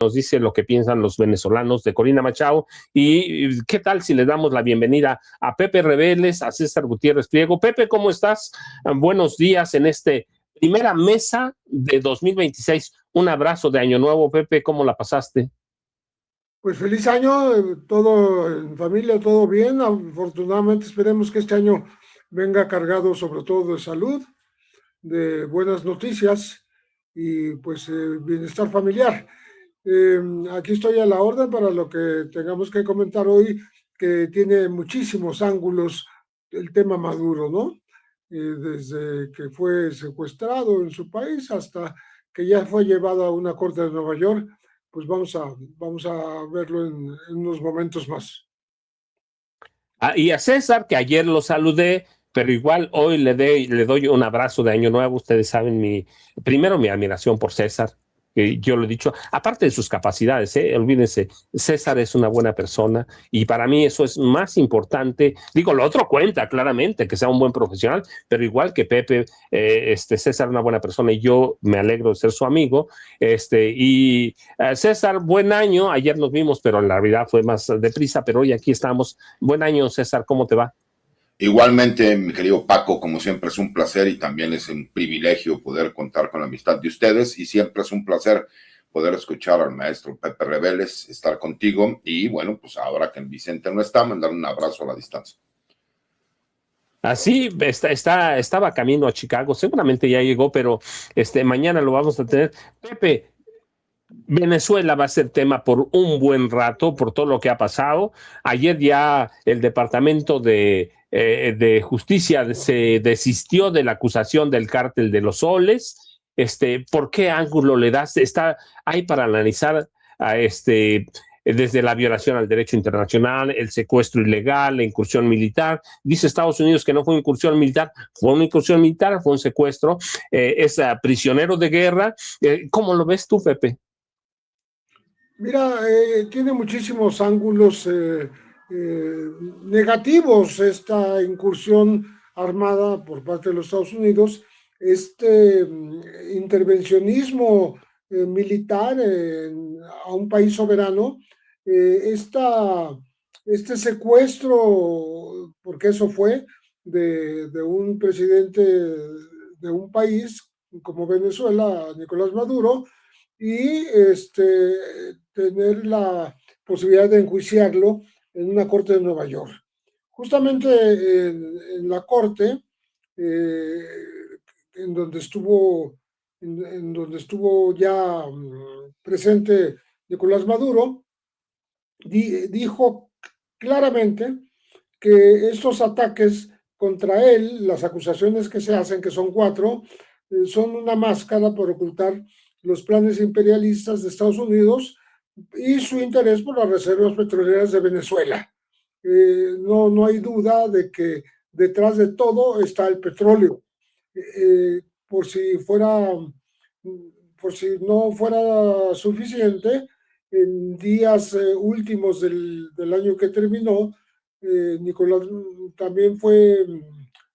nos dice lo que piensan los venezolanos de Corina Machado. Y qué tal si le damos la bienvenida a Pepe Rebeles, a César Gutiérrez Priego. Pepe, ¿cómo estás? Buenos días en este primera mesa de 2026. Un abrazo de Año Nuevo, Pepe, ¿cómo la pasaste? Pues feliz año, todo en familia, todo bien. Afortunadamente esperemos que este año venga cargado sobre todo de salud, de buenas noticias y pues bienestar familiar. Aquí estoy a la orden para lo que tengamos que comentar hoy, que tiene muchísimos ángulos el tema Maduro, ¿no? Desde que fue secuestrado en su país hasta que ya fue llevado a una corte de Nueva York, pues vamos a verlo en unos momentos más. Y a César, que ayer lo saludé, pero igual hoy le doy un abrazo de Año Nuevo. Ustedes saben primero mi admiración por César, que yo lo he dicho, aparte de sus capacidades, olvídense, César es una buena persona y para mí eso es más importante. Digo, lo otro cuenta claramente, que sea un buen profesional, pero igual que Pepe, César es una buena persona y yo me alegro de ser su amigo. César, buen año. Ayer nos vimos, pero en la realidad fue más deprisa, pero hoy aquí estamos. Buen año, César, ¿cómo te va? Igualmente, mi querido Paco, como siempre es un placer y también es un privilegio poder contar con la amistad de ustedes y siempre es un placer poder escuchar al maestro Pepe Rebeles, estar contigo y bueno, pues ahora que Vicente no está, mandar un abrazo a la distancia. Así estaba camino a Chicago, seguramente ya llegó, pero mañana lo vamos a tener. Pepe, Venezuela va a ser tema por un buen rato, por todo lo que ha pasado. Ayer ya el Departamento de Justicia se desistió de la acusación del cártel de los soles. ¿Por qué ángulo le das? Hay para analizar a desde la violación al derecho internacional, el secuestro ilegal, la incursión militar. Dice Estados Unidos que no fue una incursión militar, fue una incursión militar, fue un secuestro. Es prisionero de guerra. ¿Cómo lo ves tú, Pepe? Mira, tiene muchísimos ángulos negativos esta incursión armada por parte de los Estados Unidos, este intervencionismo militar a un país soberano, este secuestro, porque eso fue, de un presidente de un país como Venezuela, Nicolás Maduro, y tener la posibilidad de enjuiciarlo en una corte de Nueva York. Justamente en la corte, eh, en donde estuvo en donde estuvo ya presente Nicolás Maduro, dijo claramente que estos ataques contra él, las acusaciones que se hacen, que son 4, son una máscara por ocultar los planes imperialistas de Estados Unidos y su interés por las reservas petroleras de Venezuela. No hay duda de que detrás de todo está el petróleo. Por si fuera, por si no fuera suficiente, en días últimos del año que terminó, Nicolás también fue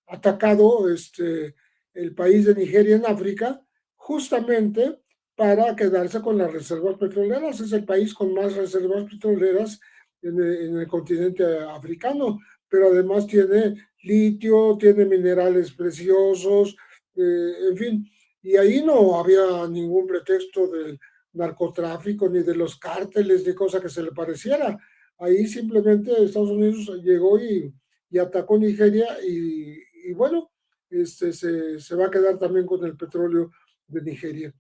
atacado el país de Nigeria en África, justamente para quedarse con las reservas petroleras. Es el país con más reservas petroleras en el continente africano, pero además tiene litio, tiene minerales preciosos, en fin, y ahí no había ningún pretexto del narcotráfico, ni de los cárteles, ni cosa que se le pareciera. Ahí simplemente Estados Unidos llegó y atacó Nigeria y bueno, se va a quedar también con el petróleo de Nigeria.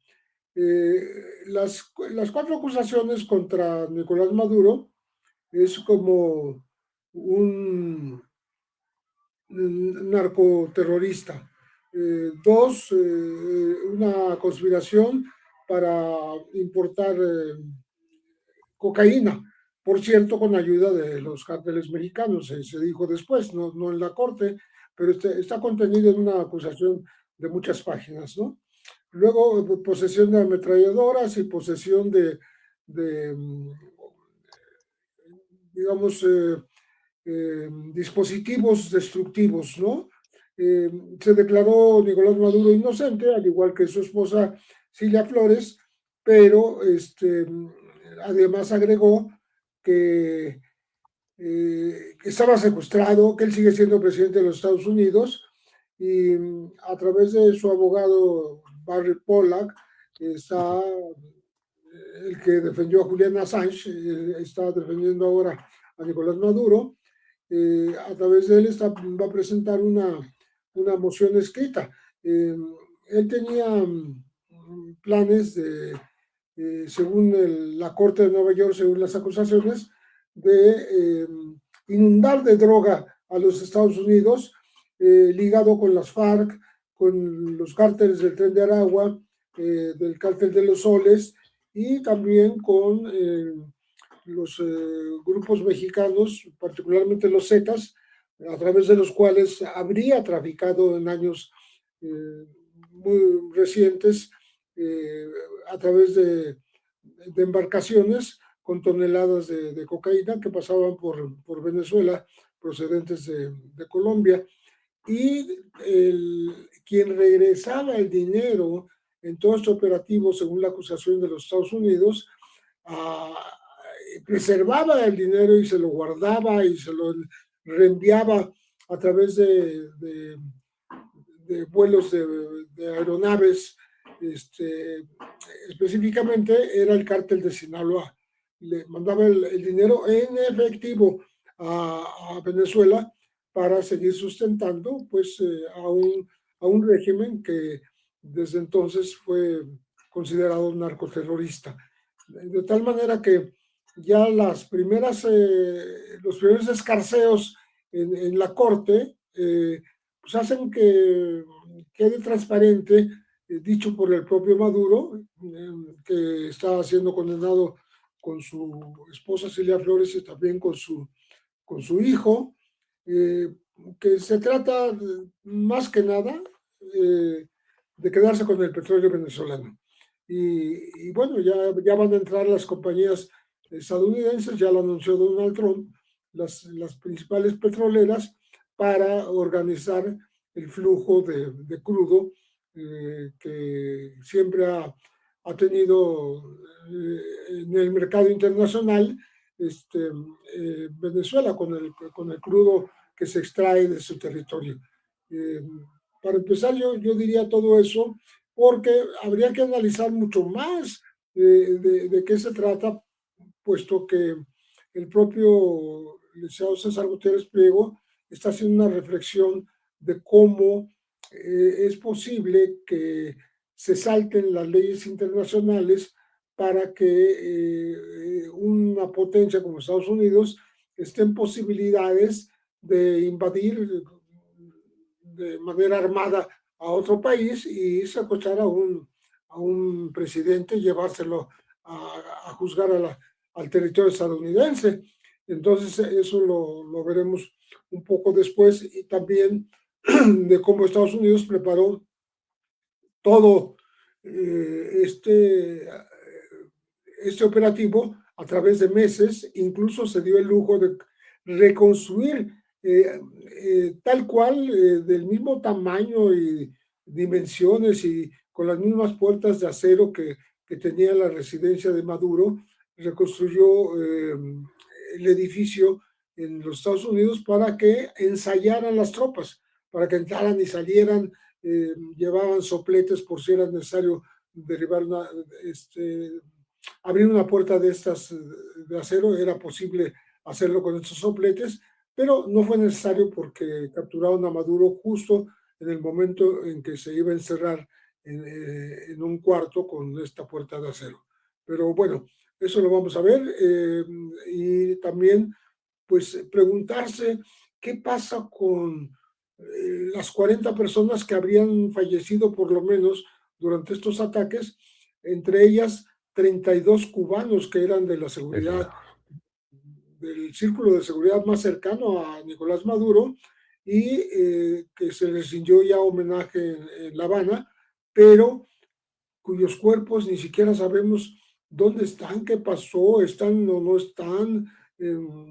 Las 4 acusaciones contra Nicolás Maduro es como un narcoterrorista. 2, una conspiración para importar cocaína, por cierto, con ayuda de los cárteles mexicanos, se dijo después, no en la corte, pero está contenido en una acusación de muchas páginas, ¿no? Luego, posesión de ametralladoras y posesión de digamos, dispositivos destructivos, ¿no? Se declaró Nicolás Maduro inocente, al igual que su esposa Cilia Flores, pero además agregó que estaba secuestrado, que él sigue siendo presidente de los Estados Unidos y a través de su abogado Barry Pollack está el que defendió a Julian Assange, está defendiendo ahora a Nicolás Maduro. A través de él va a presentar una moción escrita. Él tenía planes de, según la Corte de Nueva York, según las acusaciones, de inundar de droga a los Estados Unidos, ligado con las FARC, con los cárteles del Tren de Aragua, del cártel de los Soles, y también con los grupos mexicanos, particularmente los Zetas, a través de los cuales habría traficado en años muy recientes a través de embarcaciones con toneladas de cocaína que pasaban por Venezuela, procedentes de Colombia. Y quien regresaba el dinero en todo este operativo, según la acusación de los Estados Unidos, preservaba el dinero y se lo guardaba y se lo reenviaba a través de vuelos de aeronaves. Específicamente era el cártel de Sinaloa. Le mandaba el dinero en efectivo a Venezuela para seguir sustentando pues a un régimen que desde entonces fue considerado un narcoterrorista. De tal manera que ya los primeros escarceos en la corte pues hacen que quede transparente, dicho por el propio Maduro, que está siendo condenado con su esposa Celia Flores y también con su hijo, que se trata más que nada de quedarse con el petróleo venezolano. Y bueno, ya van a entrar las compañías estadounidenses, ya lo anunció Donald Trump, las principales petroleras, para organizar el flujo de crudo que siempre ha tenido en el mercado internacional Venezuela con el crudo que se extrae de su territorio. Para empezar, yo diría todo eso porque habría que analizar mucho más de qué se trata, puesto que el propio licenciado César Gutiérrez Priego está haciendo una reflexión de cómo es posible que se salten las leyes internacionales para que una potencia como Estados Unidos esté en posibilidades de invadir de manera armada a otro país y secuestrar a un presidente y llevárselo a juzgar al territorio estadounidense. Entonces eso lo veremos un poco después, y también de cómo Estados Unidos preparó todo este operativo a través de meses. Incluso se dio el lujo de reconstruir tal cual, del mismo tamaño y dimensiones y con las mismas puertas de acero que tenía la residencia de Maduro. Reconstruyó el edificio en los Estados Unidos para que ensayaran las tropas, para que entraran y salieran, llevaban sopletes por si era necesario derribar abrir una puerta de estas de acero. Era posible hacerlo con estos sopletes, pero no fue necesario porque capturaron a Maduro justo en el momento en que se iba a encerrar en un cuarto con esta puerta de acero. Pero bueno, eso lo vamos a ver, y también pues preguntarse qué pasa con las 40 personas que habrían fallecido por lo menos durante estos ataques, entre ellas 32 cubanos que eran de la seguridad, del círculo de seguridad más cercano a Nicolás Maduro, y que se les rindió ya homenaje en La Habana, pero cuyos cuerpos ni siquiera sabemos dónde están, qué pasó, están o no están,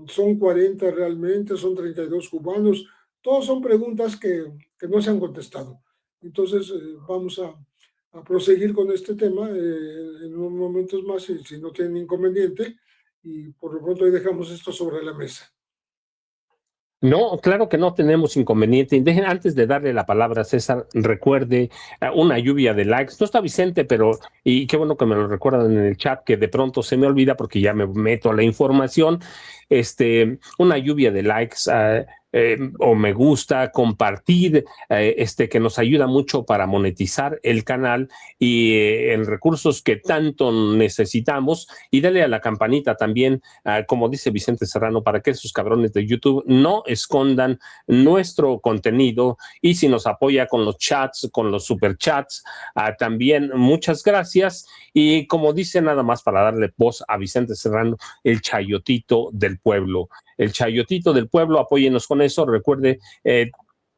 son 40 realmente, son 32 cubanos. Todas son preguntas que no se han contestado. Entonces vamos a proseguir con este tema en unos momentos más, si no tienen inconveniente, y por lo pronto ahí dejamos esto sobre la mesa. No, claro que no tenemos inconveniente. Dejen, antes de darle la palabra a César, recuerde una lluvia de likes. No está Vicente, pero, y qué bueno que me lo recuerdan en el chat, que de pronto se me olvida porque ya me meto a la información. Una lluvia de likes o me gusta, compartir, que nos ayuda mucho para monetizar el canal y en recursos que tanto necesitamos. Y dale a la campanita también, como dice Vicente Serrano, para que esos cabrones de YouTube no escondan nuestro contenido. Y si nos apoya con los chats, con los superchats, también muchas gracias. Y como dice, nada más para darle voz a Vicente Serrano, el chayotito del pueblo. El chayotito del pueblo, apóyenos con eso. Recuerde,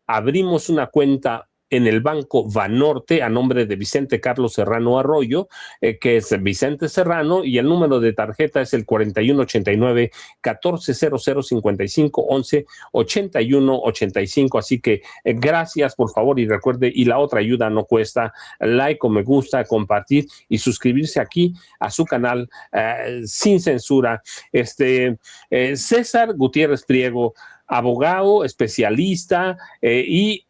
abrimos una cuenta en el Banco Banorte a nombre de Vicente Carlos Serrano Arroyo, que es Vicente Serrano, y el número de tarjeta es el 4189-1400-5511-8185. Así que gracias, por favor, y recuerde, y la otra ayuda no cuesta, like o me gusta, compartir y suscribirse aquí a su canal sin censura. César Gutiérrez Priego, abogado, especialista, y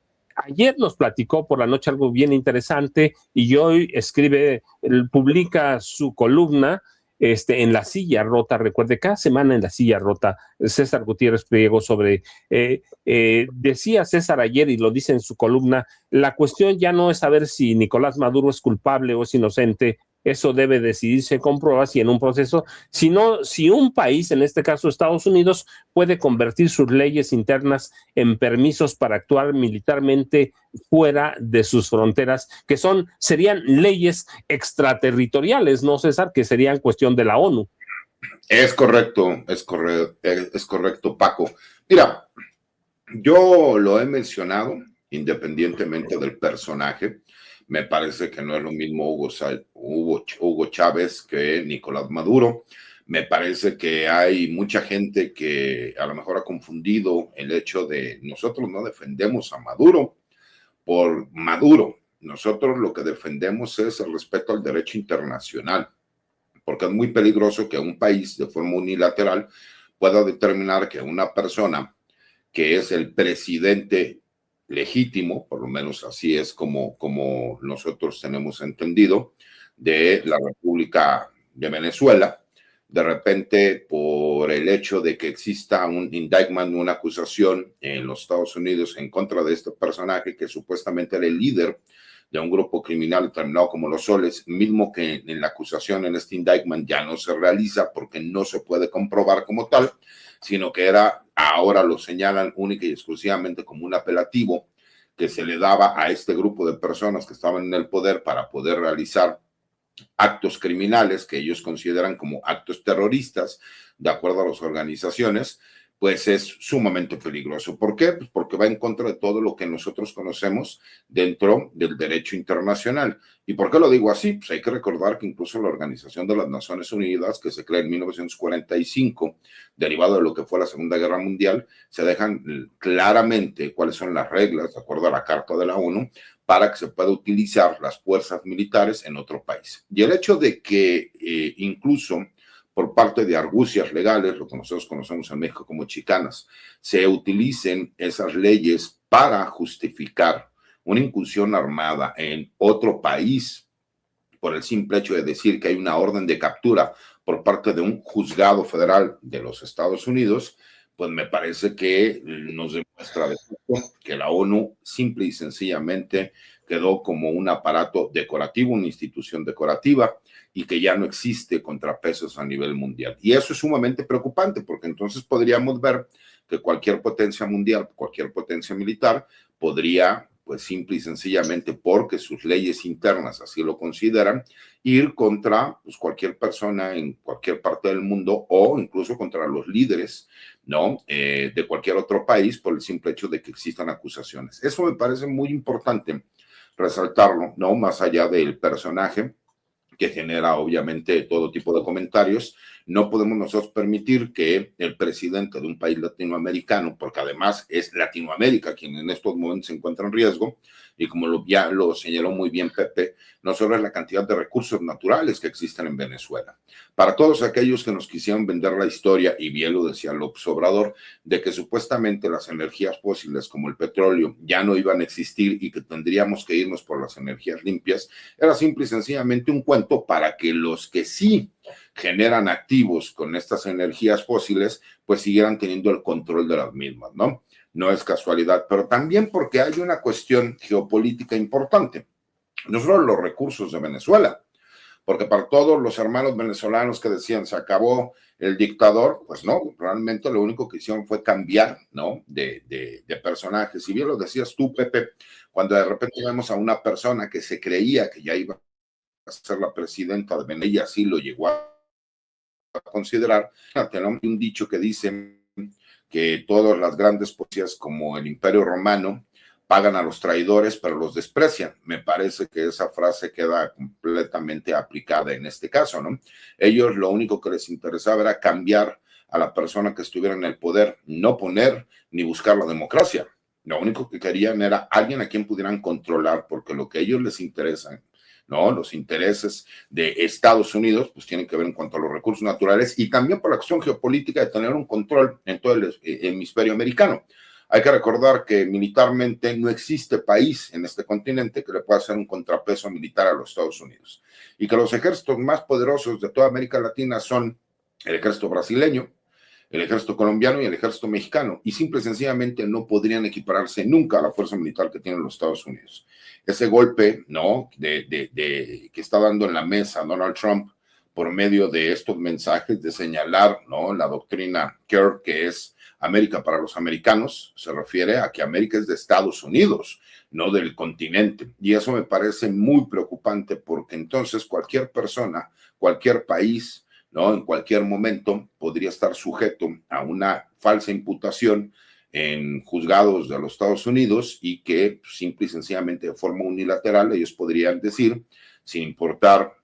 ayer nos platicó por la noche algo bien interesante y hoy publica su columna en La Silla Rota. Recuerde, cada semana en La Silla Rota, César Gutiérrez Priego decía César ayer y lo dice en su columna, la cuestión ya no es saber si Nicolás Maduro es culpable o es inocente. Eso debe decidirse con pruebas y en un proceso, sino si un país, en este caso Estados Unidos, puede convertir sus leyes internas en permisos para actuar militarmente fuera de sus fronteras, que serían leyes extraterritoriales, ¿no, César? Que serían cuestión de la ONU. Es correcto, Paco. Mira, yo lo he mencionado, independientemente del personaje. Me parece que no es lo mismo Hugo Chávez que Nicolás Maduro. Me parece que hay mucha gente que a lo mejor ha confundido el hecho de nosotros no defendemos a Maduro por Maduro. Nosotros lo que defendemos es el respeto al derecho internacional, porque es muy peligroso que un país de forma unilateral pueda determinar que una persona que es el presidente legítimo, por lo menos así es como nosotros tenemos entendido, de la República de Venezuela, de repente por el hecho de que exista un indictment, una acusación en los Estados Unidos en contra de este personaje que supuestamente era el líder de un grupo criminal determinado como los Soles, mismo que en la acusación en este indictment ya no se realiza porque no se puede comprobar como tal, sino que ahora lo señalan única y exclusivamente como un apelativo que se le daba a este grupo de personas que estaban en el poder para poder realizar actos criminales que ellos consideran como actos terroristas, de acuerdo a las organizaciones, pues es sumamente peligroso. ¿Por qué? Pues porque va en contra de todo lo que nosotros conocemos dentro del derecho internacional. ¿Y por qué lo digo así? Pues hay que recordar que incluso la Organización de las Naciones Unidas, que se crea en 1945, derivado de lo que fue la Segunda Guerra Mundial, se dejan claramente cuáles son las reglas, de acuerdo a la Carta de la ONU, para que se pueda utilizar las fuerzas militares en otro país. Y el hecho de que incluso por parte de argucias legales, lo que nosotros conocemos en México como chicanas, se utilicen esas leyes para justificar una incursión armada en otro país por el simple hecho de decir que hay una orden de captura por parte de un juzgado federal de los Estados Unidos, pues me parece que nos demuestra que la ONU simple y sencillamente quedó como un aparato decorativo, una institución decorativa, y que ya no existe contrapesos a nivel mundial. Y eso es sumamente preocupante, porque entonces podríamos ver que cualquier potencia mundial, cualquier potencia militar, podría, pues simple y sencillamente, porque sus leyes internas así lo consideran, ir contra pues, cualquier persona en cualquier parte del mundo o incluso contra los líderes, ¿no? De cualquier otro país por el simple hecho de que existan acusaciones. Eso me parece muy importante resaltarlo, ¿no? Más allá del personaje que genera obviamente todo tipo de comentarios, No podemos nosotros permitir que el presidente de un país latinoamericano, porque además es Latinoamérica quien en estos momentos se encuentra en riesgo, y como ya lo señaló muy bien Pepe, no solo es la cantidad de recursos naturales que existen en Venezuela. Para todos aquellos que nos quisieran vender la historia, y bien lo decía López Obrador, de que supuestamente las energías fósiles como el petróleo ya no iban a existir y que tendríamos que irnos por las energías limpias, era simple y sencillamente un cuento para que los que sí generan activos con estas energías fósiles, pues siguieran teniendo el control de las mismas, ¿no? No es casualidad, pero también porque hay una cuestión geopolítica importante, no solo los recursos de Venezuela, porque para todos los hermanos venezolanos que decían se acabó el dictador, pues no, realmente lo único que hicieron fue cambiar, ¿no? De personajes. Y bien lo decías tú, Pepe, cuando de repente vemos a una persona que se creía que ya iba a ser la presidenta de Venezuela, y así lo llegó a considerar, tenemos un dicho que dice que todas las grandes potencias como el Imperio Romano pagan a los traidores, pero los desprecian. Me parece que esa frase queda completamente aplicada en este caso, ¿no? Ellos lo único que les interesaba era cambiar a la persona que estuviera en el poder, no poner ni buscar la democracia. Lo único que querían era alguien a quien pudieran controlar, porque lo que a ellos les interesa, ¿no? Los intereses de Estados Unidos, pues tienen que ver en cuanto a los recursos naturales y también por la cuestión geopolítica de tener un control en todo el hemisferio americano. Hay que recordar que militarmente no existe país en este continente que le pueda hacer un contrapeso militar a los Estados Unidos y que los ejércitos más poderosos de toda América Latina son el ejército brasileño, el ejército colombiano y el ejército mexicano, y simple y sencillamente no podrían equipararse nunca a la fuerza militar que tienen los Estados Unidos. Ese golpe, ¿no?, que está dando en la mesa Donald Trump por medio de estos mensajes de señalar, ¿no?, la doctrina Kerr, que es América para los americanos, se refiere a que América es de Estados Unidos, no del continente, y eso me parece muy preocupante porque entonces cualquier persona, cualquier país, ¿no?, en cualquier momento podría estar sujeto a una falsa imputación en juzgados de los Estados Unidos y que simple y sencillamente de forma unilateral ellos podrían decir, sin importar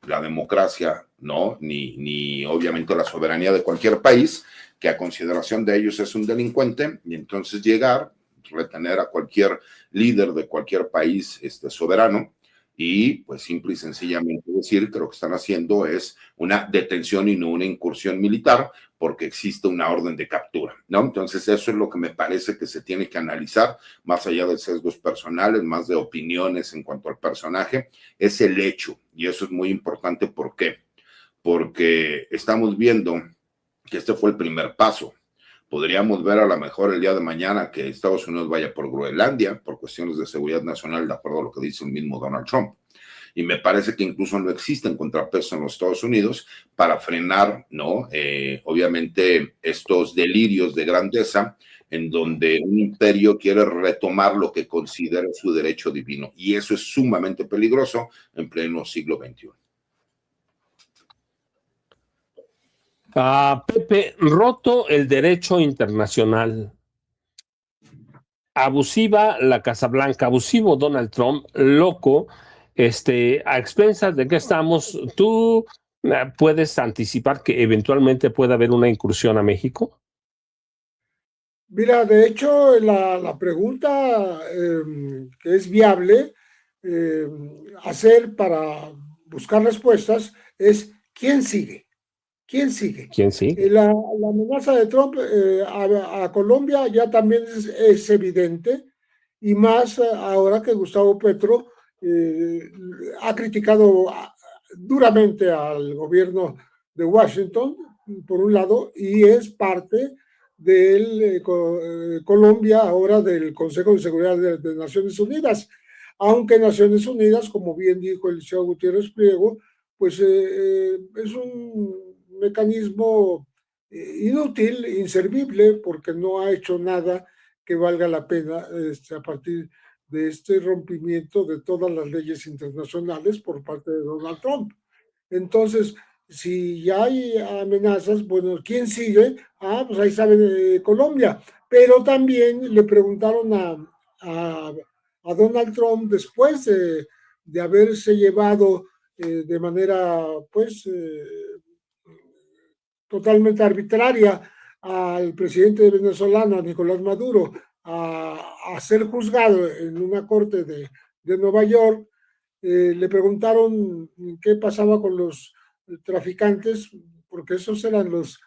la democracia, ¿no?, ni obviamente la soberanía de cualquier país, que a consideración de ellos es un delincuente, y entonces llegar, retener a cualquier líder de cualquier país soberano, y pues simple y sencillamente decir que lo que están haciendo es una detención y no una incursión militar porque existe una orden de captura, ¿no? Entonces eso es lo que me parece que se tiene que analizar, más allá de sesgos personales, más de opiniones en cuanto al personaje, es el hecho, y eso es muy importante. ¿Por qué? Porque estamos viendo que este fue el primer paso. Podríamos ver a lo mejor el día de mañana que Estados Unidos vaya por Groenlandia por cuestiones de seguridad nacional, de acuerdo a lo que dice el mismo Donald Trump. Y me parece que incluso no existen contrapesos en los Estados Unidos para frenar, ¿no?, obviamente estos delirios de grandeza en donde un imperio quiere retomar lo que considera su derecho divino. Y eso es sumamente peligroso en pleno siglo XXI. Pepe, roto el derecho internacional. Abusiva la Casa Blanca, abusivo Donald Trump, loco, a expensas de que estamos. ¿Tú puedes anticipar que eventualmente pueda haber una incursión a México? Mira, de hecho, la pregunta que es viable hacer para buscar respuestas es ¿quién sigue? ¿Quién sigue? ¿Quién sigue? La amenaza de Trump a Colombia ya también es evidente, y más ahora que Gustavo Petro ha criticado duramente al gobierno de Washington, por un lado, y es parte de Colombia ahora del Consejo de Seguridad de Naciones Unidas, aunque Naciones Unidas, como bien dijo el Liceo Gutiérrez Priego, pues es un mecanismo inútil, inservible, porque no ha hecho nada que valga la pena a partir de este rompimiento de todas las leyes internacionales por parte de Donald Trump. Entonces, si ya hay amenazas, bueno, ¿quién sigue? Pues ahí saben, Colombia. Pero también le preguntaron a Donald Trump después de haberse llevado de manera, pues, totalmente arbitraria al presidente venezolano, a Nicolás Maduro, a ser juzgado en una corte de Nueva York. Le preguntaron qué pasaba con los traficantes, porque esos eran los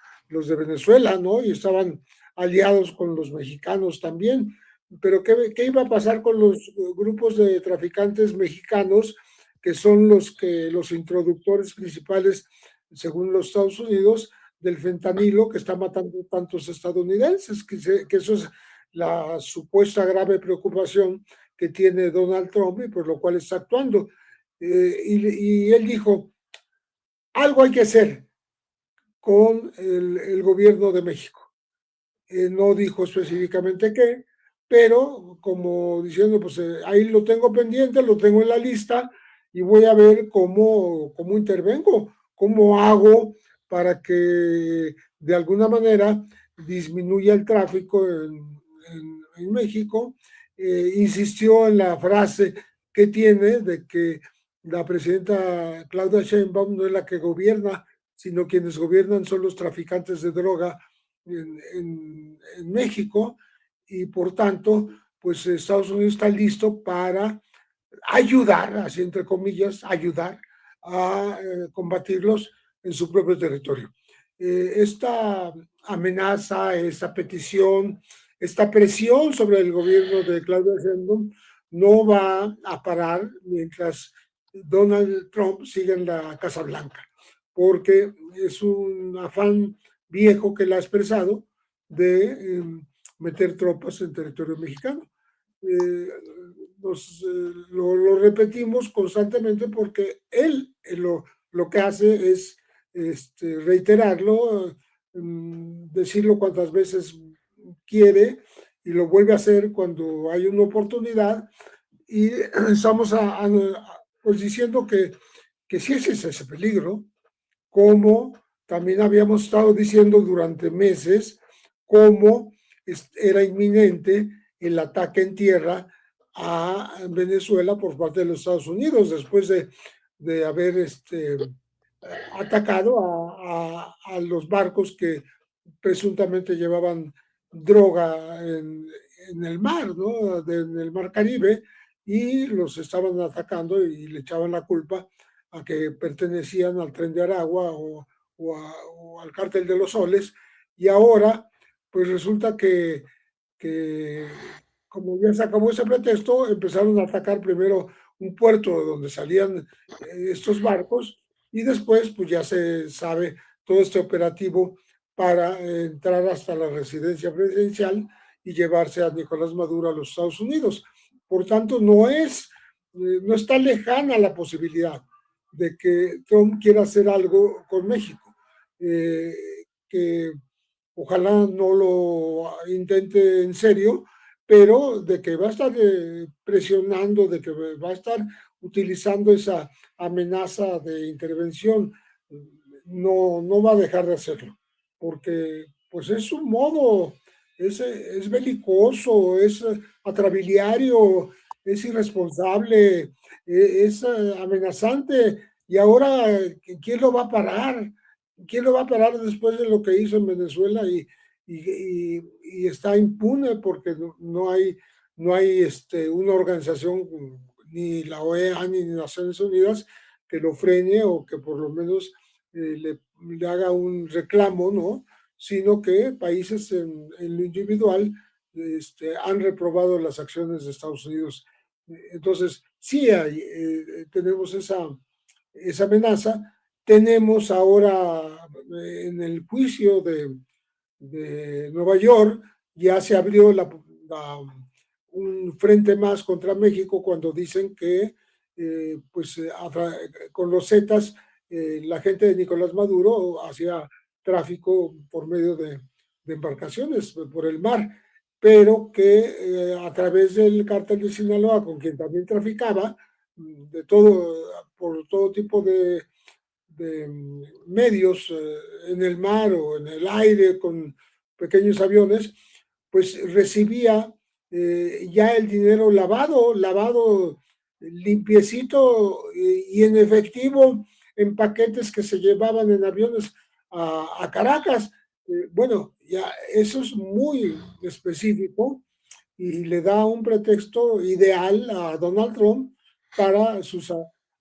de Venezuela, ¿no? Y estaban aliados con los mexicanos también. Pero ¿qué iba a pasar con los grupos de traficantes mexicanos, que son los introductores principales, según los Estados Unidos, del fentanilo que está matando tantos estadounidenses? Que eso es la supuesta grave preocupación que tiene Donald Trump y por lo cual está actuando. Y él dijo, algo hay que hacer con el gobierno de México. No dijo específicamente qué, pero como diciendo, pues ahí lo tengo pendiente, lo tengo en la lista y voy a ver cómo intervengo, cómo hago para que de alguna manera disminuya el tráfico en México. Insistió en la frase que tiene de que la presidenta Claudia Sheinbaum no es la que gobierna, sino quienes gobiernan son los traficantes de droga en México, y por tanto, pues Estados Unidos está listo para ayudar, así entre comillas, ayudar a combatirlos en su propio territorio. Esta amenaza, esta petición, esta presión sobre el gobierno de Claudia Sheinbaum no va a parar mientras Donald Trump siga en la Casa Blanca, porque es un afán viejo que él ha expresado de meter tropas en territorio mexicano. Lo repetimos constantemente porque él lo que hace es reiterarlo, decirlo cuantas veces quiere, y lo vuelve a hacer cuando hay una oportunidad, y estamos pues diciendo que sí existe ese peligro, como también habíamos estado diciendo durante meses, cómo era inminente el ataque en tierra a Venezuela por parte de los Estados Unidos, después de haber atacado a los barcos que presuntamente llevaban droga en el mar, ¿no? En el mar Caribe, y los estaban atacando y le echaban la culpa a que pertenecían al Tren de Aragua o al Cártel de los Soles. Y ahora, pues resulta que como ya se acabó ese pretexto, empezaron a atacar primero un puerto de donde salían estos barcos, y después pues ya se sabe todo este operativo para entrar hasta la residencia presidencial y llevarse a Nicolás Maduro a los Estados Unidos. Por tanto, no está lejana la posibilidad de que Trump quiera hacer algo con México, que ojalá no lo intente en serio, pero de que va a estar presionando, de que va a estar utilizando esa amenaza de intervención, no va a dejar de hacerlo, porque pues es un modo, es belicoso, es atrabiliario, es irresponsable, es amenazante, y ahora, ¿quién lo va a parar? ¿Quién lo va a parar después de lo que hizo en Venezuela y está impune porque no hay una organización, ni la OEA ni Naciones Unidas, que lo frene o que por lo menos le haga un reclamo, ¿no? Sino que países en lo individual han reprobado las acciones de Estados Unidos. Entonces, sí tenemos esa amenaza. Tenemos ahora en el juicio de Nueva York, ya se abrió un frente más contra México cuando dicen que con los Zetas la gente de Nicolás Maduro hacía tráfico por medio de embarcaciones por el mar, pero que a través del cártel de Sinaloa, con quien también traficaba, por todo tipo de medios en el mar o en el aire con pequeños aviones, pues recibía ya el dinero lavado limpiecito y en efectivo, en paquetes que se llevaban en aviones a Caracas. Bueno, ya eso es muy específico y le da un pretexto ideal a Donald Trump para sus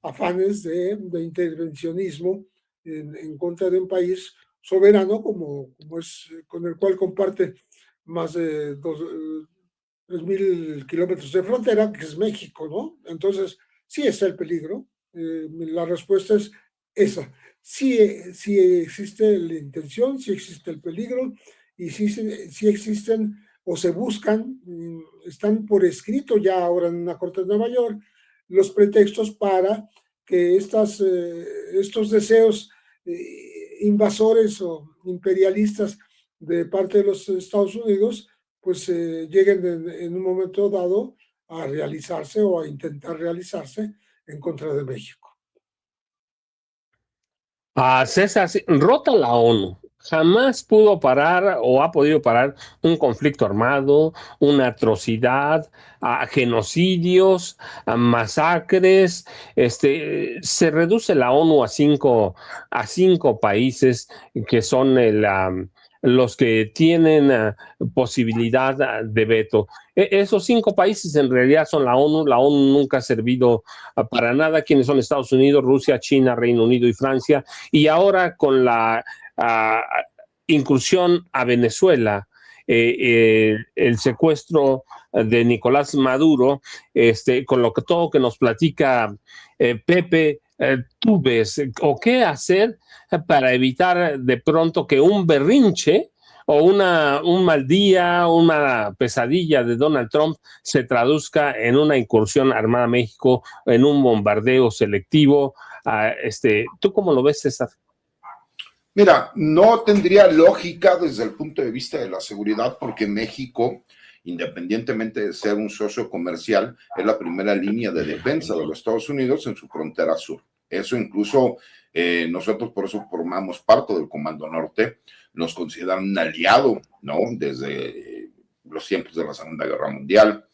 afanes de intervencionismo en contra de un país soberano como es, con el cual comparte más de 3.000 kilómetros de frontera, que es México, ¿no? Entonces, sí está el peligro. La respuesta es esa. Sí, sí existe la intención, sí existe el peligro y sí existen o se buscan, están por escrito ya ahora en una corte de Nueva York, los pretextos para que estos deseos invasores o imperialistas de parte de los Estados Unidos pues lleguen en un momento dado a realizarse o a intentar realizarse en contra de México. César, sí, rota la ONU. Jamás pudo parar o ha podido parar un conflicto armado, una atrocidad, a genocidios, a masacres. Se reduce la ONU a cinco países que son los que tienen posibilidad de veto. Esos cinco países en realidad son la ONU. La ONU nunca ha servido para nada. ¿Quiénes son? Estados Unidos, Rusia, China, Reino Unido y Francia. Y ahora con la incursión a Venezuela, el secuestro de Nicolás Maduro, con lo que todo que nos platica Pepe, tú ves o qué hacer para evitar de pronto que un berrinche o un mal día, una pesadilla de Donald Trump se traduzca en una incursión armada a México, en un bombardeo selectivo. ¿Tú cómo lo ves, César? Mira, no tendría lógica desde el punto de vista de la seguridad, porque México, independientemente de ser un socio comercial, es la primera línea de defensa de los Estados Unidos en su frontera sur. Eso incluso nosotros por eso formamos parte del Comando Norte, nos consideran un aliado, ¿no? Desde los tiempos de la Segunda Guerra Mundial.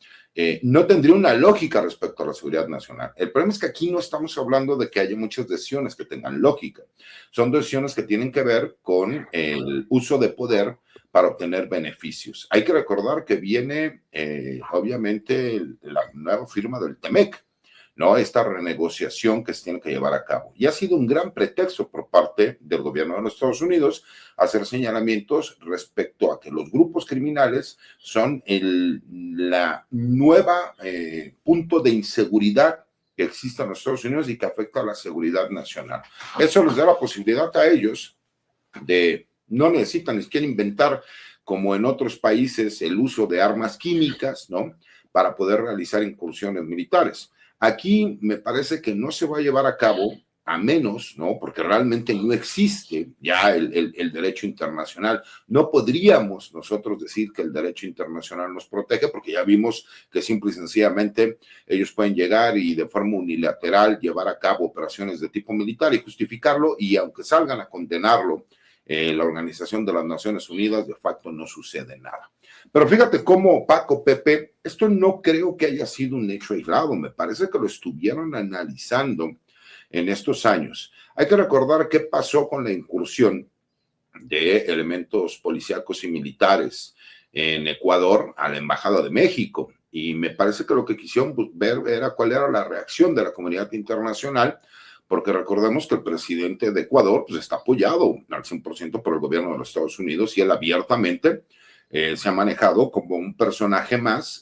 No tendría una lógica respecto a la seguridad nacional. El problema es que aquí no estamos hablando de que haya muchas decisiones que tengan lógica. Son decisiones que tienen que ver con el uso de poder para obtener beneficios. Hay que recordar que viene, obviamente, la nueva firma del TEMEC, ¿no? Esta renegociación que se tiene que llevar a cabo. Y ha sido un gran pretexto por parte del gobierno de los Estados Unidos hacer señalamientos respecto a que los grupos criminales son la nueva punto de inseguridad que existe en los Estados Unidos y que afecta a la seguridad nacional. Eso les da la posibilidad a ellos de, no necesitan ni siquiera inventar, como en otros países, el uso de armas químicas, ¿no? Para poder realizar incursiones militares. Aquí me parece que no se va a llevar a cabo, a menos, ¿no? Porque realmente no existe ya el derecho internacional. No podríamos nosotros decir que el derecho internacional nos protege, porque ya vimos que simple y sencillamente ellos pueden llegar y de forma unilateral llevar a cabo operaciones de tipo militar y justificarlo, y aunque salgan a condenarlo, la Organización de las Naciones Unidas, de facto no sucede nada. Pero fíjate cómo, Paco, Pepe, esto no creo que haya sido un hecho aislado, me parece que lo estuvieron analizando en estos años. Hay que recordar qué pasó con la incursión de elementos policíacos y militares en Ecuador a la Embajada de México, y me parece que lo que quisieron ver era cuál era la reacción de la comunidad internacional, porque recordemos que el presidente de Ecuador pues, está apoyado al 100% por el gobierno de los Estados Unidos, y él abiertamente se ha manejado como un personaje más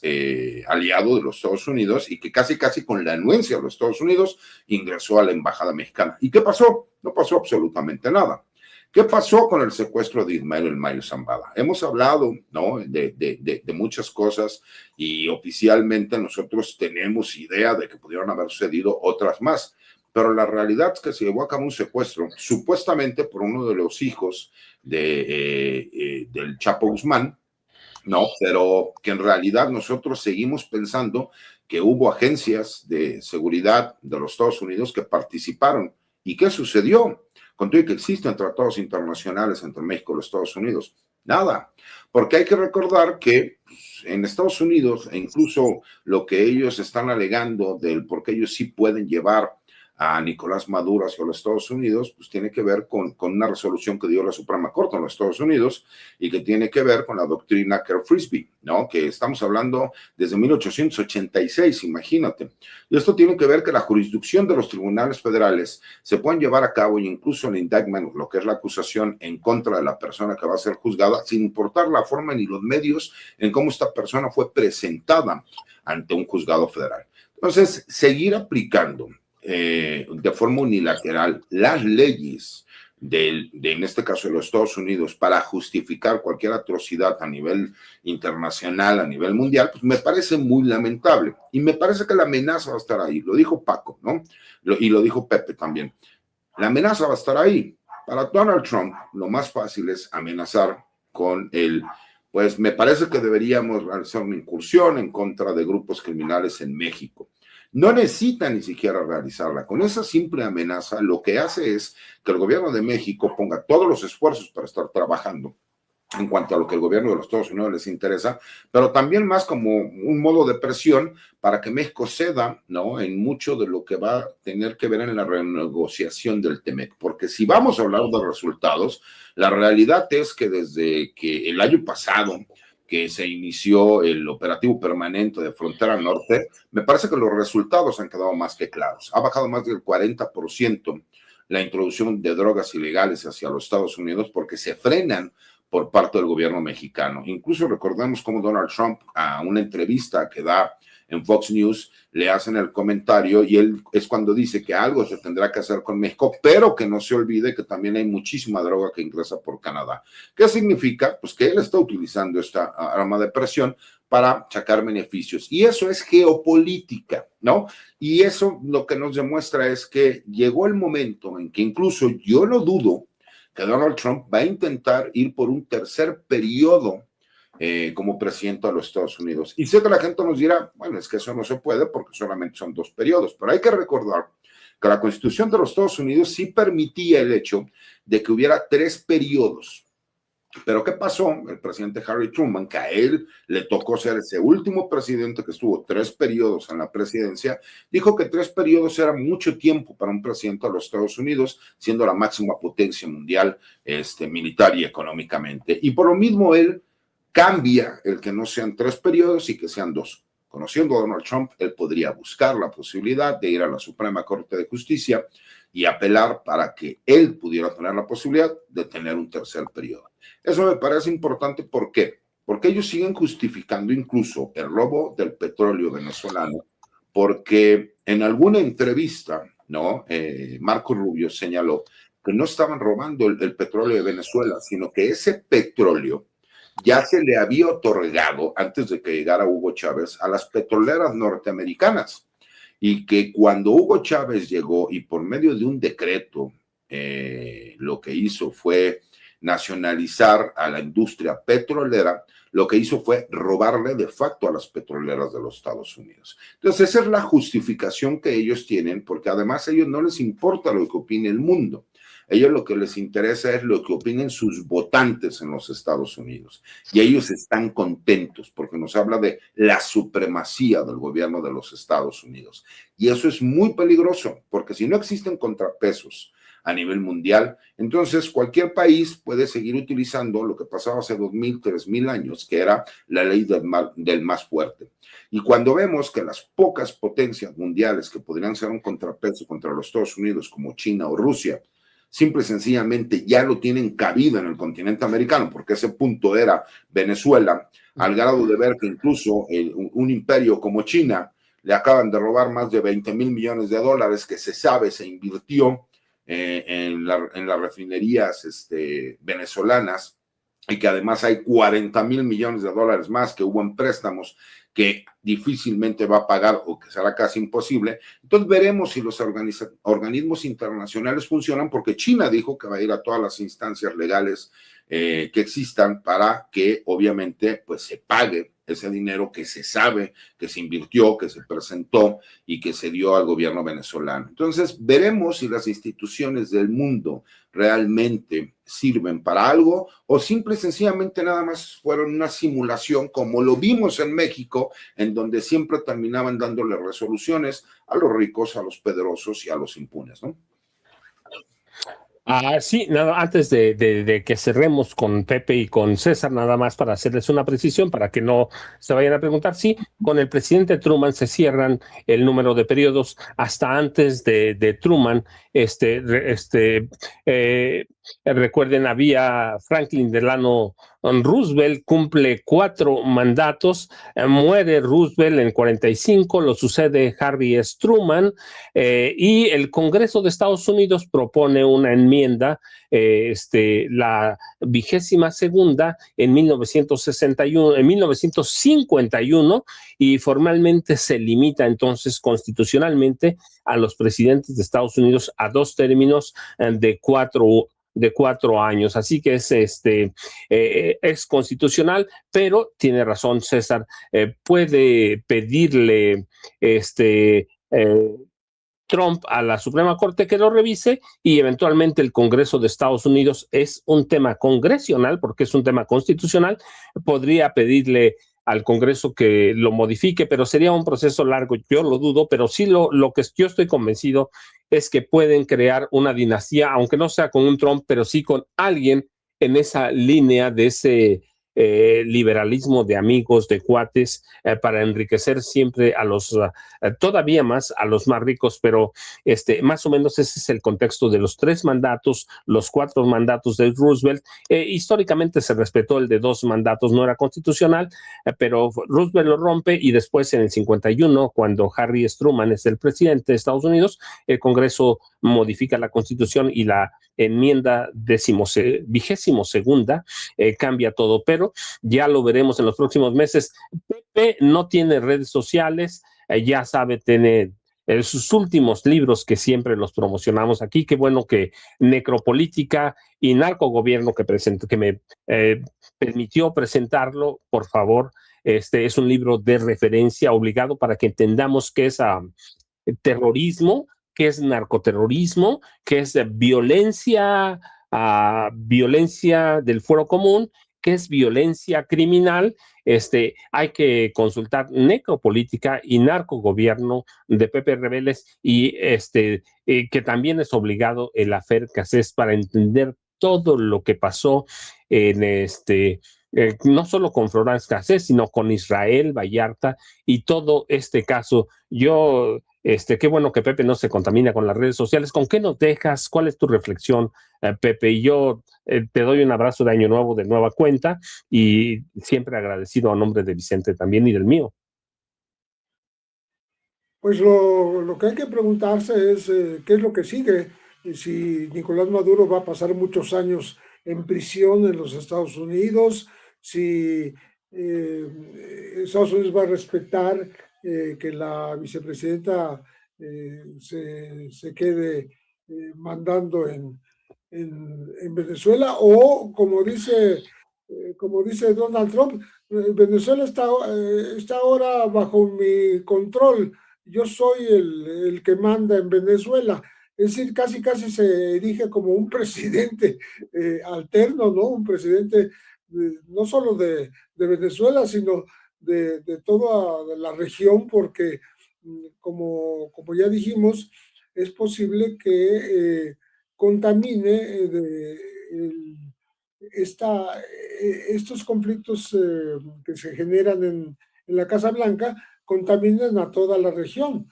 aliado de los Estados Unidos, y que casi con la anuencia de los Estados Unidos ingresó a la embajada mexicana. ¿Y qué pasó? No pasó absolutamente nada. ¿Qué pasó con el secuestro de Ismael El Mayo Zambada? Hemos hablado, ¿no? de muchas cosas, y oficialmente nosotros tenemos idea de que pudieron haber sucedido otras más. Pero la realidad es que se llevó a cabo un secuestro, supuestamente por uno de los hijos del Chapo Guzmán, ¿no? Pero que en realidad nosotros seguimos pensando que hubo agencias de seguridad de los Estados Unidos que participaron. ¿Y qué sucedió? Con todo y que existen tratados internacionales entre México y los Estados Unidos, nada. Porque hay que recordar que en Estados Unidos, e incluso lo que ellos están alegando del por qué ellos sí pueden llevar a Nicolás Maduro hacia los Estados Unidos, pues tiene que ver con una resolución que dio la Suprema Corte en los Estados Unidos y que tiene que ver con la doctrina Kerr-Frisbee, ¿no? Que estamos hablando desde 1886, imagínate. Y esto tiene que ver que la jurisdicción de los tribunales federales se pueden llevar a cabo, y incluso el indictment, lo que es la acusación en contra de la persona que va a ser juzgada, sin importar la forma ni los medios en cómo esta persona fue presentada ante un juzgado federal. Entonces, seguir aplicando de forma unilateral las leyes en este caso de los Estados Unidos para justificar cualquier atrocidad a nivel internacional, a nivel mundial, pues me parece muy lamentable. Y me parece que la amenaza va a estar ahí. Lo dijo Paco, ¿no? Y lo dijo Pepe también. La amenaza va a estar ahí. Para Donald Trump, lo más fácil es amenazar con pues me parece que deberíamos realizar una incursión en contra de grupos criminales en México. No necesita ni siquiera realizarla. Con esa simple amenaza, lo que hace es que el gobierno de México ponga todos los esfuerzos para estar trabajando en cuanto a lo que el gobierno de los Estados Unidos les interesa, pero también más como un modo de presión para que México ceda, ¿no?, en mucho de lo que va a tener que ver en la renegociación del TEMEC, porque si vamos a hablar de resultados, la realidad es que desde que el año pasado que se inició el operativo permanente de Frontera Norte, me parece que los resultados han quedado más que claros. Ha bajado más del 40% la introducción de drogas ilegales hacia los Estados Unidos porque se frenan por parte del gobierno mexicano. Incluso recordemos cómo Donald Trump, a una entrevista que da en Fox News, le hacen el comentario y él es cuando dice que algo se tendrá que hacer con México, pero que no se olvide que también hay muchísima droga que ingresa por Canadá. ¿Qué significa? Pues que él está utilizando esta arma de presión para sacar beneficios. Y eso es geopolítica, ¿no? Y eso lo que nos demuestra es que llegó el momento en que incluso yo no dudo que Donald Trump va a intentar ir por un tercer periodo como presidente de los Estados Unidos. Y sé que la gente nos dirá, bueno, es que eso no se puede porque solamente son 2 periodos, pero hay que recordar que la Constitución de los Estados Unidos sí permitía el hecho de que hubiera 3 periodos. Pero ¿qué pasó? El presidente Harry Truman, que a él le tocó ser ese último presidente que estuvo 3 periodos en la presidencia, dijo que 3 periodos era mucho tiempo para un presidente de los Estados Unidos, siendo la máxima potencia mundial militar y económicamente. Y por lo mismo él cambia el que no sean 3 periodos y que sean 2. Conociendo a Donald Trump, él podría buscar la posibilidad de ir a la Suprema Corte de Justicia y apelar para que él pudiera tener la posibilidad de tener un tercer periodo. Eso me parece importante. ¿Por qué? Porque ellos siguen justificando incluso el robo del petróleo venezolano, porque en alguna entrevista, ¿no? Marco Rubio señaló que no estaban robando el petróleo de Venezuela, sino que ese petróleo ya se le había otorgado antes de que llegara Hugo Chávez a las petroleras norteamericanas, y que cuando Hugo Chávez llegó y por medio de un decreto lo que hizo fue nacionalizar a la industria petrolera, lo que hizo fue robarle de facto a las petroleras de los Estados Unidos. Entonces esa es la justificación que ellos tienen, porque además a ellos no les importa lo que opine el mundo. A ellos lo que les interesa es lo que opinen sus votantes en los Estados Unidos. Y ellos están contentos porque nos habla de la supremacía del gobierno de los Estados Unidos. Y eso es muy peligroso, porque si no existen contrapesos a nivel mundial, entonces cualquier país puede seguir utilizando lo que pasaba hace 2,000, 3,000 años, que era la ley del más fuerte. Y cuando vemos que las pocas potencias mundiales que podrían ser un contrapeso contra los Estados Unidos, como China o Rusia, simple y sencillamente ya lo tienen cabida en el continente americano, porque ese punto era Venezuela, al grado de ver que incluso un imperio como China le acaban de robar más de 20,000 millones de dólares que se sabe se invirtió en las refinerías venezolanas, y que además hay 40,000 millones de dólares más que hubo en préstamos que difícilmente va a pagar o que será casi imposible. Entonces veremos si los organismos internacionales funcionan, porque China dijo que va a ir a todas las instancias legales que existan para que obviamente pues se pague ese dinero que se sabe que se invirtió, que se presentó y que se dio al gobierno venezolano. Entonces, veremos si las instituciones del mundo realmente sirven para algo o simple y sencillamente nada más fueron una simulación, como lo vimos en México, en donde siempre terminaban dándole resoluciones a los ricos, a los poderosos y a los impunes, ¿no? Sí, nada, antes de que cerremos con Pepe y con César, nada más para hacerles una precisión, para que no se vayan a preguntar, sí, con el presidente Truman se cierran el número de periodos hasta antes de Truman. Recuerden, había Franklin Delano Roosevelt, cumple 4 mandatos, muere Roosevelt en 45, lo sucede Harry S. Truman, y el Congreso de Estados Unidos propone una enmienda, la 22ª en 1951, y formalmente se limita entonces constitucionalmente a los presidentes de Estados Unidos a 2 términos de 4 años. Así que es constitucional, pero tiene razón César, puede pedirle Trump a la Suprema Corte que lo revise, y eventualmente el Congreso de Estados Unidos, es un tema congresional porque es un tema constitucional, podría pedirle al Congreso que lo modifique, pero sería un proceso largo, yo lo dudo, pero sí lo que yo estoy convencido es que pueden crear una dinastía, aunque no sea con un Trump, pero sí con alguien en esa línea de ese liberalismo de amigos, de cuates, para enriquecer siempre a los, todavía más a los más ricos, pero más o menos ese es el contexto de los 3 mandatos, los 4 mandatos de Roosevelt. Históricamente se respetó el de 2 mandatos, no era constitucional, pero Roosevelt lo rompe, y después en el 51, cuando Harry S. Truman es el presidente de Estados Unidos, el Congreso modifica la Constitución y la enmienda 22ª cambia todo, pero ya lo veremos en los próximos meses. Pepe no tiene redes sociales, ya sabe, tiene sus últimos libros que siempre los promocionamos aquí. Qué bueno que Necropolítica y Narcogobierno, que me permitió presentarlo, por favor. Es un libro de referencia obligado para que entendamos qué es terrorismo, qué es narcoterrorismo, qué es violencia del fuero común, qué es violencia criminal. Hay que consultar Necropolítica y Narcogobierno de Pepe Rebeles, y que también es obligado el Affaire Cassés, para entender todo lo que pasó en no solo con Florence Cassés, sino con Israel Vallarta y todo este caso. Qué bueno que Pepe no se contamina con las redes sociales. ¿Con qué nos dejas? ¿Cuál es tu reflexión, Pepe? Y yo te doy un abrazo de Año Nuevo de nueva cuenta, y siempre agradecido a nombre de Vicente también y del mío. Pues lo que hay que preguntarse es qué es lo que sigue, y si Nicolás Maduro va a pasar muchos años en prisión en los Estados Unidos, si Estados Unidos va a respetar que la vicepresidenta se quede mandando en Venezuela, o como dice Donald Trump, Venezuela está ahora bajo mi control, yo soy el que manda en Venezuela. Es decir, casi se erige como un presidente alterno, ¿no? Un presidente no solo de Venezuela, sino de toda la región, porque como ya dijimos, es posible que contamine estos conflictos que se generan en la Casa Blanca, contaminan a toda la región,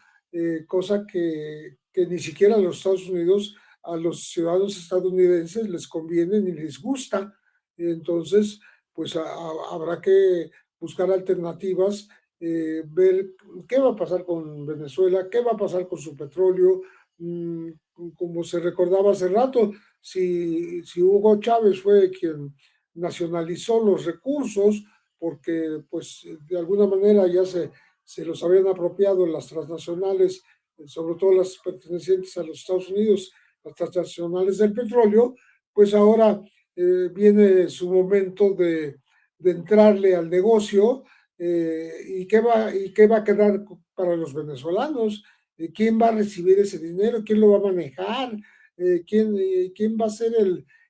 cosa que ni siquiera a los Estados Unidos, a los ciudadanos estadounidenses les conviene ni les gusta. Entonces, pues habrá que buscar alternativas, ver qué va a pasar con Venezuela, qué va a pasar con su petróleo. Como se recordaba hace rato, si Hugo Chávez fue quien nacionalizó los recursos, porque pues de alguna manera ya se los habían apropiado las transnacionales, sobre todo las pertenecientes a los Estados Unidos, las transnacionales del petróleo, pues ahora viene su momento de entrarle al negocio, ¿Y qué va a quedar para los venezolanos? ¿Quién va a recibir ese dinero? ¿Quién lo va a manejar? ¿Quién va a ser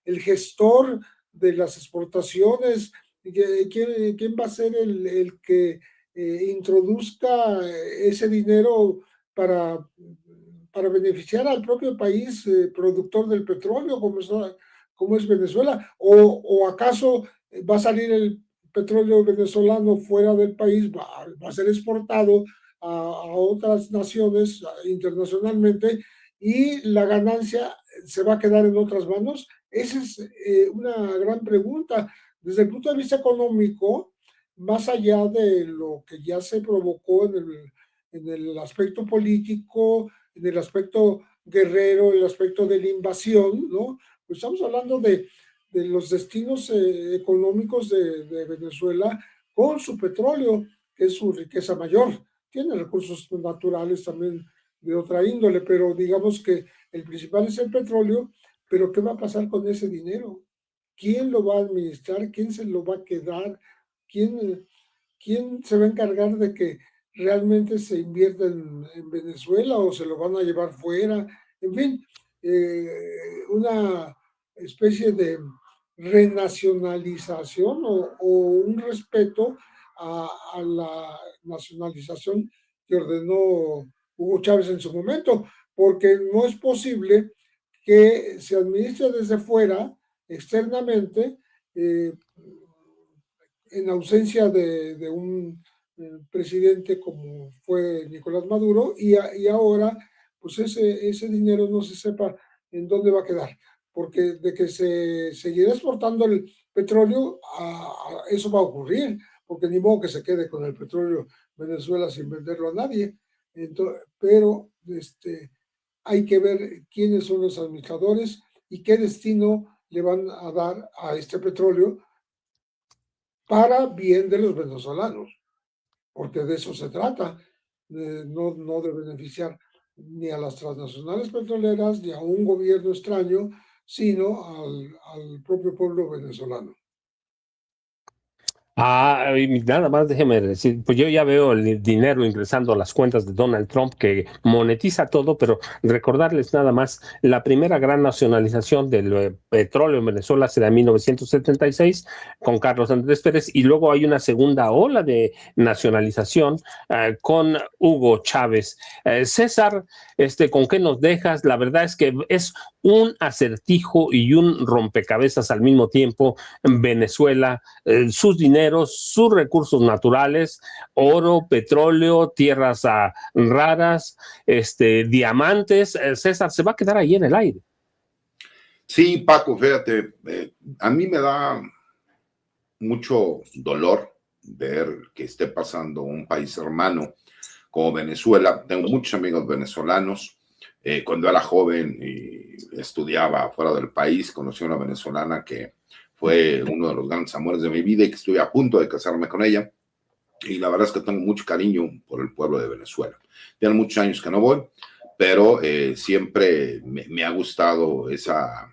el gestor de las exportaciones? ¿Quién va a ser el que introduzca ese dinero para beneficiar al propio país productor del petróleo, como es Venezuela? ¿O acaso va a salir el petróleo venezolano fuera del país, va a ser exportado a otras naciones internacionalmente y la ganancia se va a quedar en otras manos? Esa es una gran pregunta. Desde el punto de vista económico, más allá de lo que ya se provocó en el aspecto político, en el aspecto guerrero, en el aspecto de la invasión, ¿no? Pues estamos hablando de los destinos económicos de Venezuela con su petróleo, que es su riqueza mayor. Tiene recursos naturales también de otra índole, pero digamos que el principal es el petróleo. Pero ¿qué va a pasar con ese dinero? ¿Quién lo va a administrar? ¿Quién se lo va a quedar? ¿Quién se va a encargar de que realmente se invierta en Venezuela o se lo van a llevar fuera? En fin, una especie de renacionalización o un respeto a la nacionalización que ordenó Hugo Chávez en su momento, porque no es posible que se administre desde fuera, externamente, en ausencia de un presidente como fue Nicolás Maduro, y ahora pues ese dinero no se sepa en dónde va a quedar, porque de que se seguirá exportando el petróleo, eso va a ocurrir, porque ni modo que se quede con el petróleo Venezuela sin venderlo a nadie. Entonces, pero hay que ver quiénes son los administradores y qué destino le van a dar a este petróleo para bien de los venezolanos, porque de eso se trata, no de beneficiar ni a las transnacionales petroleras ni a un gobierno extraño, sino al propio pueblo venezolano. Y nada más déjeme decir, pues yo ya veo el dinero ingresando a las cuentas de Donald Trump, que monetiza todo, pero recordarles nada más, la primera gran nacionalización del petróleo en Venezuela será en 1976 con Carlos Andrés Pérez, y luego hay una segunda ola de nacionalización con Hugo Chávez. César, ¿con qué nos dejas? La verdad es que es un acertijo y un rompecabezas al mismo tiempo en Venezuela, sus dineros, sus recursos naturales, oro, petróleo, tierras raras, diamantes. César, se va a quedar ahí en el aire. Sí, Paco, fíjate, a mí me da mucho dolor ver que esté pasando un país hermano como Venezuela. Tengo muchos amigos venezolanos. Cuando era joven y estudiaba fuera del país, conocí a una venezolana que fue uno de los grandes amores de mi vida y que estuve a punto de casarme con ella. Y la verdad es que tengo mucho cariño por el pueblo de Venezuela. Tiene muchos años que no voy, pero siempre me ha gustado esa,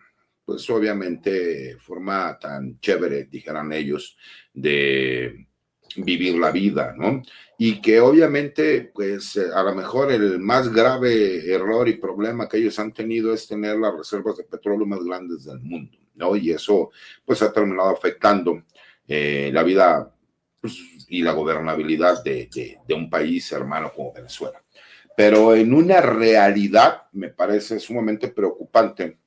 pues obviamente, forma tan chévere, dijeran ellos, de vivir la vida, ¿no? Y que obviamente, pues a lo mejor el más grave error y problema que ellos han tenido es tener las reservas de petróleo más grandes del mundo, ¿no? Y eso, pues ha terminado afectando la vida, pues, y la gobernabilidad de un país hermano como Venezuela. Pero en una realidad me parece sumamente preocupante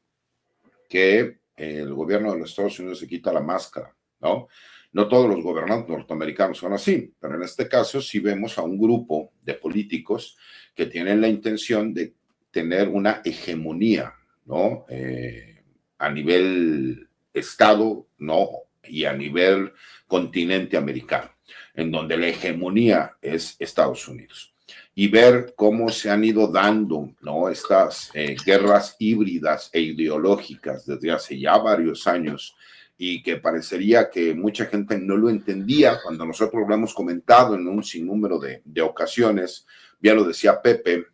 que el gobierno de los Estados Unidos se quita la máscara, ¿no? No todos los gobernantes norteamericanos son así, pero en este caso sí vemos a un grupo de políticos que tienen la intención de tener una hegemonía, ¿no? A nivel Estado, ¿no? Y a nivel continente americano, en donde la hegemonía es Estados Unidos. Y ver cómo se han ido dando, ¿no? Estas guerras híbridas e ideológicas desde hace ya varios años, y que parecería que mucha gente no lo entendía cuando nosotros lo hemos comentado en un sinnúmero de ocasiones. Ya lo decía Pepe,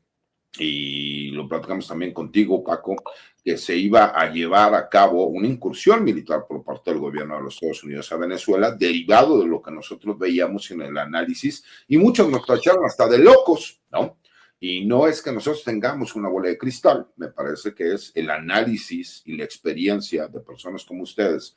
y lo platicamos también contigo, Paco, que se iba a llevar a cabo una incursión militar por parte del gobierno de los Estados Unidos a Venezuela, derivado de lo que nosotros veíamos en el análisis, y muchos nos tacharon hasta de locos, ¿no? Y no es que nosotros tengamos una bola de cristal, me parece que es el análisis y la experiencia de personas como ustedes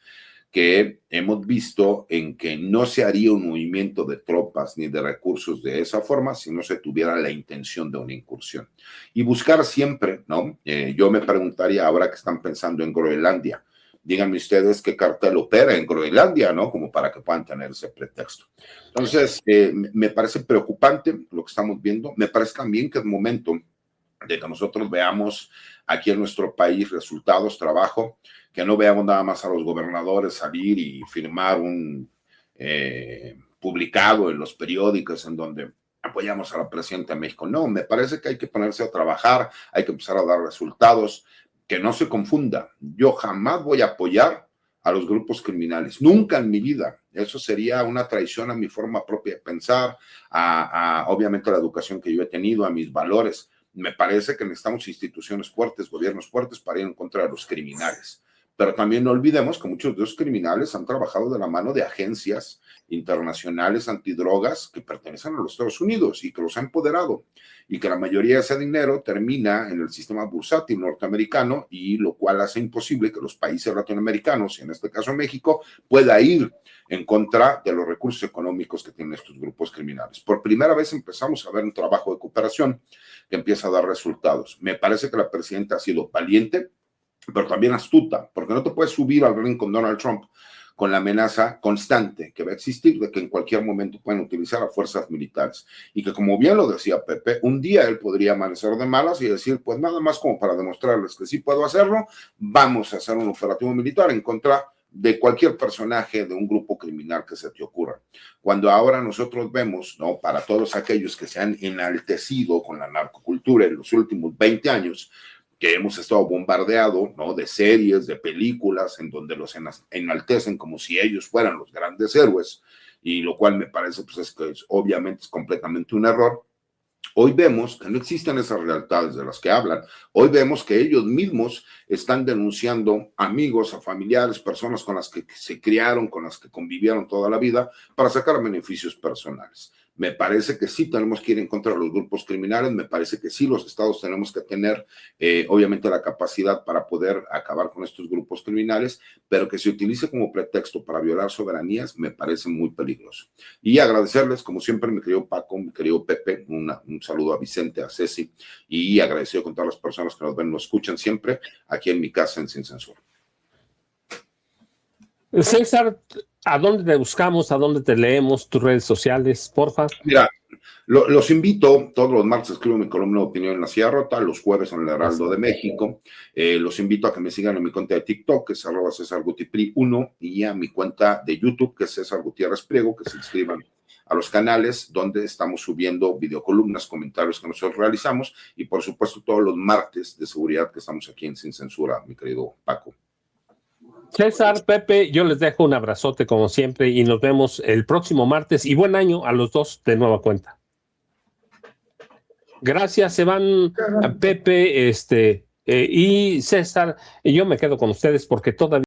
que hemos visto en que no se haría un movimiento de tropas ni de recursos de esa forma si no se tuviera la intención de una incursión. Y buscar siempre, ¿no? Yo me preguntaría ahora que están pensando en Groenlandia, díganme ustedes qué cartel opera en Groenlandia, ¿no? Como para que puedan tener ese pretexto. Entonces, me parece preocupante lo que estamos viendo. Me parece también que es momento de que nosotros veamos aquí en nuestro país resultados, trabajo, que no veamos nada más a los gobernadores salir y firmar un publicado en los periódicos en donde apoyamos a la presidenta de México. No, me parece que hay que ponerse a trabajar, hay que empezar a dar resultados, que no se confunda. Yo jamás voy a apoyar a los grupos criminales, nunca en mi vida. Eso sería una traición a mi forma propia de pensar, obviamente a la educación que yo he tenido, a mis valores. Me parece que necesitamos instituciones fuertes, gobiernos fuertes para ir en contra de los criminales. Pero también no olvidemos que muchos de los criminales han trabajado de la mano de agencias internacionales antidrogas que pertenecen a los Estados Unidos y que los han empoderado, y que la mayoría de ese dinero termina en el sistema bursátil norteamericano, y lo cual hace imposible que los países latinoamericanos, y en este caso México, pueda ir en contra de los recursos económicos que tienen estos grupos criminales. Por primera vez empezamos a ver un trabajo de cooperación que empieza a dar resultados. Me parece que la presidenta ha sido valiente, pero también astuta, porque no te puedes subir al ring con Donald Trump con la amenaza constante que va a existir de que en cualquier momento pueden utilizar a fuerzas militares, y que, como bien lo decía Pepe, un día él podría amanecer de malas y decir, pues nada más como para demostrarles que sí puedo hacerlo, vamos a hacer un operativo militar en contra de cualquier personaje de un grupo criminal que se te ocurra. Cuando ahora nosotros vemos, ¿no?, para todos aquellos que se han enaltecido con la narcocultura en los últimos 20 años, que hemos estado bombardeados, ¿no?, de series, de películas, en donde los enaltecen como si ellos fueran los grandes héroes, y lo cual me parece, pues, es que obviamente es completamente un error. Hoy vemos que no existen esas lealtades de las que hablan. Hoy vemos que ellos mismos están denunciando amigos, a familiares, personas con las que se criaron, con las que convivieron toda la vida, para sacar beneficios personales. Me parece que sí tenemos que ir en contra de los grupos criminales, me parece que sí los estados tenemos que tener obviamente la capacidad para poder acabar con estos grupos criminales, pero que se utilice como pretexto para violar soberanías me parece muy peligroso. Y agradecerles, como siempre, mi querido Paco, mi querido Pepe, un saludo a Vicente, a Ceci, y agradecido con todas las personas que nos ven, nos escuchan siempre aquí en mi casa en Sin Censura. César, ¿a dónde te buscamos? ¿A dónde te leemos? ¿Tus redes sociales, porfa? Mira, los invito, todos los martes escribo mi columna de opinión en La Silla Rota, los jueves en el Heraldo de México. Los invito a que me sigan en mi cuenta de TikTok, que es @CésarGutiPri1, y a mi cuenta de YouTube, que es César Gutiérrez Priego, que se inscriban a los canales donde estamos subiendo videocolumnas, comentarios que nosotros realizamos, y por supuesto todos los martes de seguridad que estamos aquí en Sin Censura, mi querido Paco. César, Pepe, yo les dejo un abrazote como siempre y nos vemos el próximo martes, y buen año a los dos de nueva cuenta. Gracias, se van Pepe y César, y yo me quedo con ustedes porque todavía